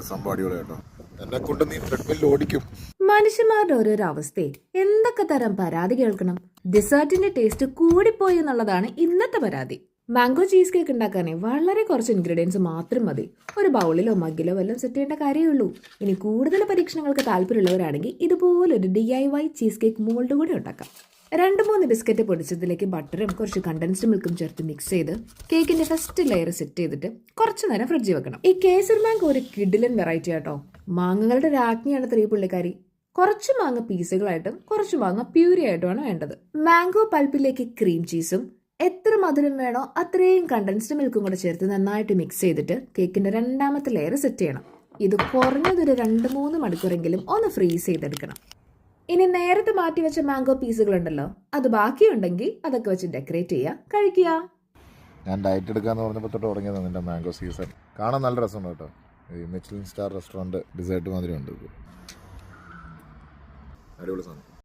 സംഭവം അടിപൊളി കേട്ടോ. എന്നെ കൊണ്ട് നീ ട്രെഡ്മിൽ ഓടിക്കും. മനുഷ്യന്മാരുടെ ഓരോരോ അവസ്ഥയെ എന്തൊക്കെ തരം പരാതി കേൾക്കണം. ഡെസേർട്ടിന്റെ ടേസ്റ്റ് കൂടിപ്പോയി എന്നുള്ളതാണ് ഇന്നത്തെ പരാതി. മാംഗോ ചീസ് കേക്ക് ഉണ്ടാക്കാനേ വളരെ കുറച്ച് ഇൻഗ്രീഡിയൻസ് മാത്രം മതി. ഒരു ബൗളിലോ മഗ്ഗിലോ വല്ലതും സെറ്റ് ചെയ്യേണ്ട കാര്യമേ ഉള്ളൂ. ഇനി കൂടുതൽ പരീക്ഷണങ്ങൾക്ക് താല്പര്യമുള്ളവരാണെങ്കിൽ ഇതുപോലൊരു DIY ചീസ് കേക്ക് മോൾഡ് കൂടി ഉണ്ടാക്കാം. 2-3 ബിസ്ക്കറ്റ് പൊടിച്ചതിലേക്ക് ബട്ടറും കുറച്ച് കണ്ടൻസ്ഡ് മിൽക്കും ചേർത്ത് മിക്സ് ചെയ്ത് കേക്കിന്റെ ഫസ്റ്റ് ലെയർ സെറ്റ് ചെയ്തിട്ട് കുറച്ചു നേരം ഫ്രിഡ്ജിൽ വെക്കണം. ഈ കേസർ മാംഗോ ഒരു കിഡിലൻ വെറൈറ്റി ആട്ടോ. മാങ്ങകളുടെ രാജ്ഞിയാണ് ഈ പുള്ളിക്കാരി. കുറച്ച് മാങ്ങ പീസുകളായിട്ടും കുറച്ച് മാങ്ങ പ്യൂരി ആയിട്ടുമാണ് വേണ്ടത്. മാംഗോ പൾപ്പിലേക്ക് ക്രീം ചീസും എത്ര മധുരം വേണോ അത്രയും കണ്ടൻസ്ഡ് മിൽക്കും കൂടെ ചേർത്ത് നന്നായിട്ട് മിക്സ് ചെയ്തിട്ട് കേക്കിന്റെ രണ്ടാമത്തെ ലെയർ സെറ്റ് ചെയ്യണം. ഇത് കുറഞ്ഞതൊരു 2-3 മണിക്കൂറെങ്കിലും ഒന്ന് ഫ്രീസ് ചെയ്തെടുക്കണം. ഇനി നേരത്തെ മാറ്റി വെച്ച മാംഗോ പീസുകളുണ്ടല്ലോ, അത് ബാക്കിയുണ്ടെങ്കിൽ അതൊക്കെ വെച്ച് ഡെക്കറേറ്റ് ചെയ്യുക, കഴിക്കുക. ഞാൻ ഡയറ്റ് എടുക്കാന്ന് പറഞ്ഞപ്പോൾ തൊട്ട് തുടങ്ങിയതാണ് നിന്റെ മാംഗോ സീസൺ. കാണാൻ നല്ല രസമുണ്ട് കേട്ടോ. ഈ മിച്ചലിൻ സ്റ്റാർ റെസ്റ്റോറൻറ്റ് ഡിസേർട്ട് മാതിരി ഉണ്ട്. അടിപൊളി സാധനം.